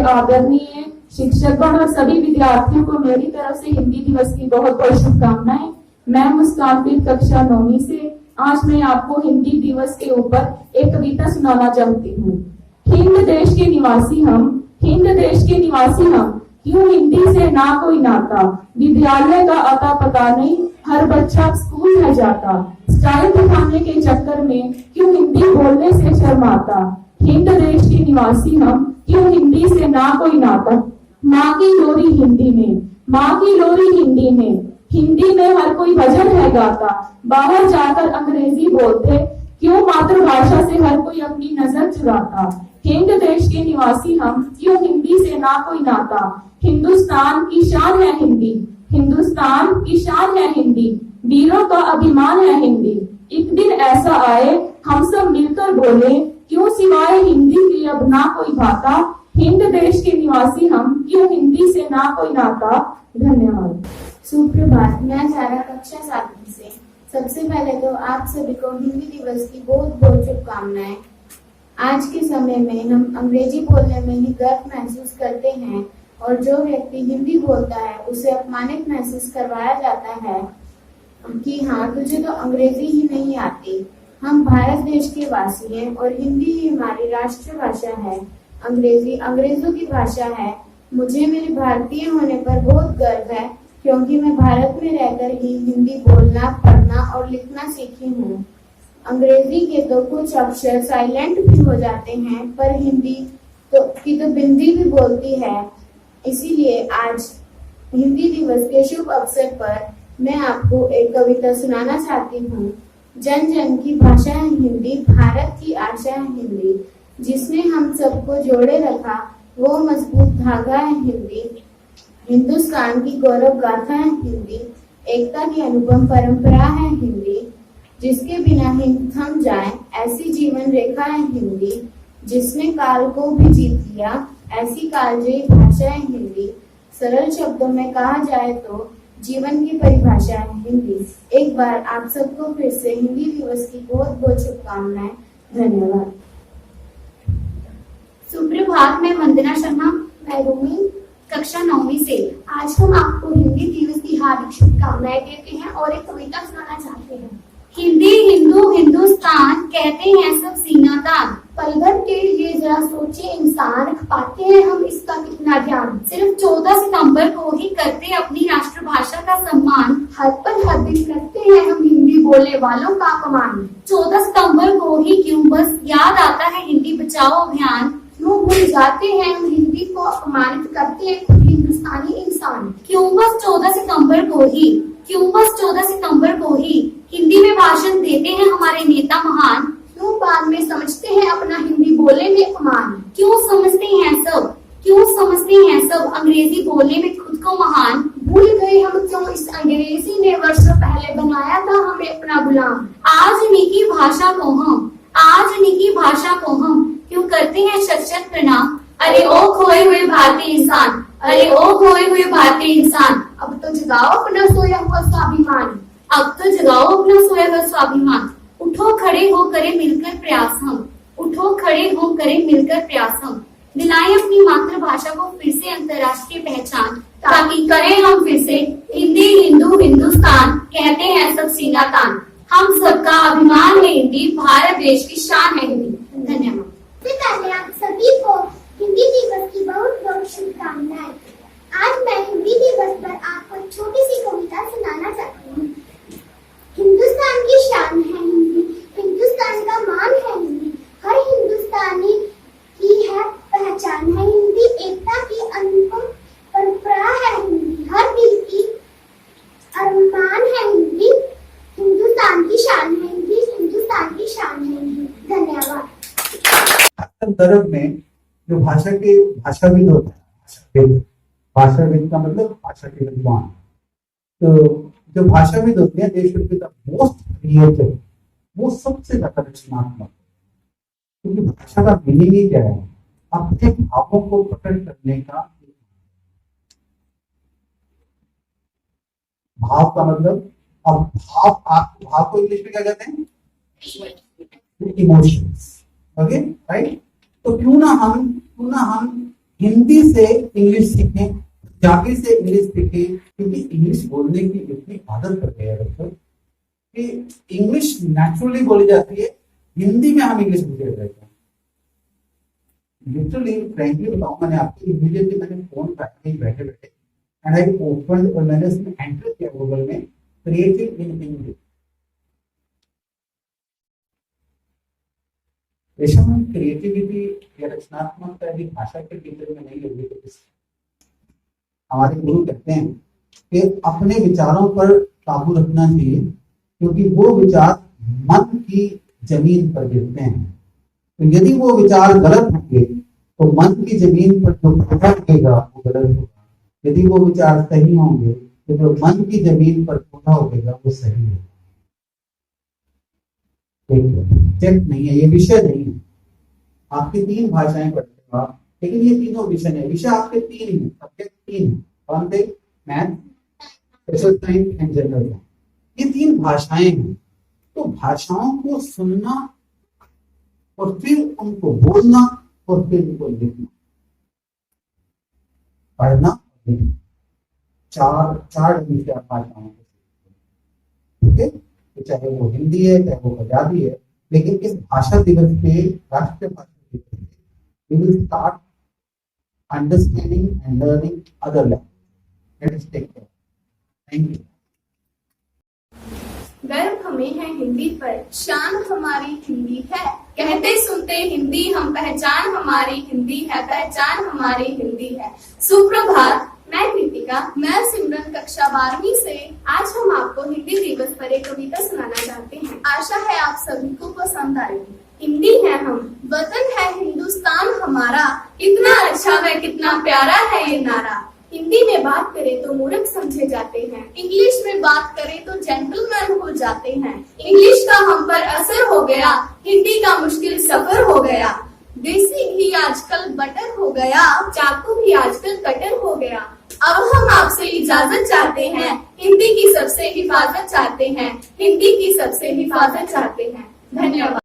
आदरणीय शिक्षकगण और सभी विद्यार्थियों को मेरी तरफ से हिंदी दिवस की बहुत बहुत शुभकामनाएं। मैं मुस्कानप्रीत कक्षा 9वीं से आज मैं आपको हिंदी दिवस के ऊपर एक कविता सुनाना चाहती हूँ। हिंद देश के निवासी हम, हिंद देश के निवासी हम, क्यों हिंदी से ना कोई नाता, विद्यालय का अता पता नहीं, हर बच्चा स्कूल है जाता, स्टाइल दिखाने के चक्कर में क्यों हिंदी बोलने से शर्माता। हिंद देश के निवासी हम, क्यों हिंदी से ना कोई नाता, माँ की लोरी हिंदी में, माँ की लोरी हिंदी में, हिंदी में हर कोई भजन है गाता, बाहर जाकर अंग्रेजी बोलते, क्यों मातृभाषा से हर कोई अपनी नजर चुराता। हिंद देश के निवासी हम, क्यों हिंदी से ना कोई नाता, हिंदुस्तान की शान है हिंदी, हिंदुस्तान की शान है हिंदी, वीरों का अभिमान है हिंदी। एक दिन ऐसा आए हम सब मिलकर बोले, क्यों सिवाय हिंदी के अब ना कोई भाता, हिंद देश के निवासी हम, क्यों हिंदी से ना कोई नाता। धन्यवाद। सुप्रभात। मैं सारा कक्षा 7वीं से। सबसे पहले तो आप सभी को हिंदी दिवस की बहुत बहुत शुभकामनाएं। आज के समय में हम अंग्रेजी बोलने में ही गर्व महसूस करते हैं और जो व्यक्ति हिंदी बोलता है उसे अपमानित महसूस करवाया जाता है कि हाँ तुझे तो अंग्रेजी ही नहीं आती। हम भारत देश के वासी हैं और हिंदी ही हमारी राष्ट्रभाषा है। अंग्रेजी अंग्रेजों की भाषा है। मुझे मेरे भारतीय होने पर बहुत गर्व है क्योंकि मैं भारत में रहकर ही हिंदी बोलना, पढ़ना और लिखना सीखी हूँ। अंग्रेजी के तो कुछ अक्षर साइलेंट भी हो जाते हैं पर हिंदी की तो बिंदी भी बोलती है। इसीलिए आज हिंदी दिवस के शुभ अवसर पर मैं आपको एक कविता सुनाना चाहती हूँ। जन जन की भाषा है हिंदी, भारत की आशा है हिंदी, जिसने हम सबको जोड़े रखा वो मजबूत धागा है हिंदी। हिंदुस्तान की गौरव गाथा है हिंदी, एकता की अनुपम परंपरा है हिंदी, जिसके बिना हिंद थम जाए ऐसी जीवन रेखा है हिंदी, जिसने काल को भी जीत लिया ऐसी कालजयी भाषा है हिंदी। सरल शब्दों में कहा जाए तो जीवन की परिभाषा है हिंदी। एक बार आप सबको फिर से हिंदी दिवस की बहुत बहुत शुभकामनाएं। धन्यवाद। सुप्रभात। मैं वंदना शर्मा, मैं रूमी कक्षा 9वीं से। आज हम आपको हिंदी दिवस की हार्दिक शुभकामनाएं देते हैं और एक कविता सुनाना चाहते हैं। हिंदी हिंदू हिंदुस्तान कहते हैं सब सीना तान, पल भर के लिए जरा सोचे इंसान, पाते हैं हम इसका कितना ध्यान। सिर्फ 14 सितंबर को ही करते अपनी राष्ट्रभाषा का सम्मान, हर पल हर दिन करते हैं हम हिंदी बोलने वालों का अपमान। 14 सितंबर को ही क्यों बस याद आता है हिंदी बचाओ अभियान, क्यों भूल जाते हैं हम हिंदी को अपमानित करते हैं खुद हिंदुस्तानी इंसान। क्यों बस 14 सितंबर को ही, क्यों बस 14 सितंबर को ही हिंदी में भाषण देते हैं हमारे नेता महान, क्यों बाद में समझते हैं अपना हिंदी बोलने में अपमान। क्यों समझते हैं सब, क्यों समझते हैं सब अंग्रेजी बोलने में खुद को महान। भूल गए हम क्यों इस अंग्रेजी ने वर्षों पहले बनाया था हमें अपना गुलाम। आज निकी भाषा को हम, आज निकी भाषा को हम क्यों करते हैं शत शत प्रणाम। अरे ओ खोए हुए भारतीय इंसान, अरे ओ खोए हुए भारतीय इंसान, अब तो जगाओ अपना सोया हुआ स्वाभिमान, अब तो जगाओ अपना सोया हुआ स्वाभिमान। उठो खड़े हो करें मिलकर प्रयास हम, उठो खड़े हो करें मिलकर प्रयास हम, दिलाएं अपनी मातृभाषा को फिर से अंतर्राष्ट्रीय पहचान, ताकि करें हम फिर से हिंदी हिंदू हिंदुस्तान कहते हैं सब सीना तान। हम सबका अभिमान है हिंदी, भारत देश की शान है हिंदी। धन्यवाद। सबसे पहले आप सभी को हिंदी दिवस की बहुत बहुत शुभकामनाएं। आज मैं हिंदी दिवस पर आपको एक छोटी सी कविता सुनाना चाहती हूँ। हिंदुस्तान की शान है हिंदी, हिंदुस्तान का मान है हिंदी, हर हिंदुस्तानी की है पहचान है हिंदी, एकता की अनुपम परंपरा है हिंदी, हर दिल की अरमान है हिंदी, हिंदुस्तान की शान है हिंदी, हिंदुस्तान की शान है हिंदी। धन्यवाद। संदर्भ में जो भाषाविद होते हैं, भाषाविद का मतलब भाषा के विद्वान, तो जो भाषाविद होते हैं they should be the most creative, वो सबसे ज्यादा रचनात्मक, क्योंकि भाषा का मीनिंग ही क्या है, अपने भावों को प्रकट करने का। भाव का मतलब, अब भाव को इंग्लिश में क्या कहते हैं, इमोशंस। Okay right. तो क्यों ना हम हिंदी से इंग्लिश सीखें, पंजाबी से इंग्लिश सीखें, क्योंकि इंग्लिश बोलने की इतनी आदत कर गई है बच्चों कि इंग्लिश नेचुरली बोली जाती है, हिंदी में हम इंग्लिश बोल रहे हैं। लिटरली फ्रैंकली बताऊं, मैंने आपको इमीडिएटली मैंने फोन करके बैठे बैठे एंड आई ओपन और मैंने इसमें एंटर किया गूगल में क्रिएटिव इन इंग्लिश। क्रिएटिविटी या रचनात्मकता यदि भाषा के टीचर में नहीं लगी तो हमारे गुरु कहते हैं कि अपने विचारों पर काबू रखना चाहिए, क्योंकि वो विचार मन की जमीन पर गिरते हैं। तो यदि वो विचार गलत होंगे तो मन की जमीन पर जो पौधा उगेगा वो गलत होगा, यदि वो विचार सही होंगे तो जो मन की जमीन पर पौधा उगेगा वो सही होगा। सब्जेक्ट नहीं है, ये विषय नहीं है। आपकी 3 भाषाएं पढ़ते हो आप, लेकिन ये तीनों विषय नहीं, विषय आपके 3 ही है, सब्जेक्ट 3 है। कौन थे? Math, social science and general science, ये 3 भाषाएं हैं। तो भाषाओं को सुनना और फिर उनको बोलना और फिर उनको लिखना, पढ़ना और लिखना, चार विषय भाषाओं को, ठीक है। तो चाहे वो हिंदी है, चाहे वो पंजाबी है, लेकिन इस भाषा दिवस पे, राष्ट्रीय भाषा दिवस पे, we will start understanding and learning other language. Let us take care. Thank you. गर्व हमें है हिंदी पर, शान हमारी हिंदी है, कहते सुनते हिंदी हम, पहचान हमारी हिंदी है, पहचान हमारी हिंदी है। सुप्रभात, मैं कृतिका, मैं सिमरन कक्षा 12वीं से। आज हम आपको हिंदी दिवस पर एक कविता सुनाना चाहते हैं। आशा है आप सभी को पसंद आएगी। हिंदी है हम, वतन है हिंदुस्तान हमारा, कितना अच्छा व कितना प्यारा है ये नारा। हिंदी में बात करें तो मूर्ख समझे जाते हैं, इंग्लिश में बात करें तो जेंटलमैन हो जाते हैं। इंग्लिश का हम पर असर हो गया, हिंदी का मुश्किल सफर हो गया। देसी घी आजकल बटर हो गया, चाकू भी आजकल कटर हो गया। अब हम आपसे इजाजत चाहते हैं, हिंदी की सबसे हिफाजत चाहते हैं, हिंदी की सबसे हिफाजत चाहते हैं। धन्यवाद।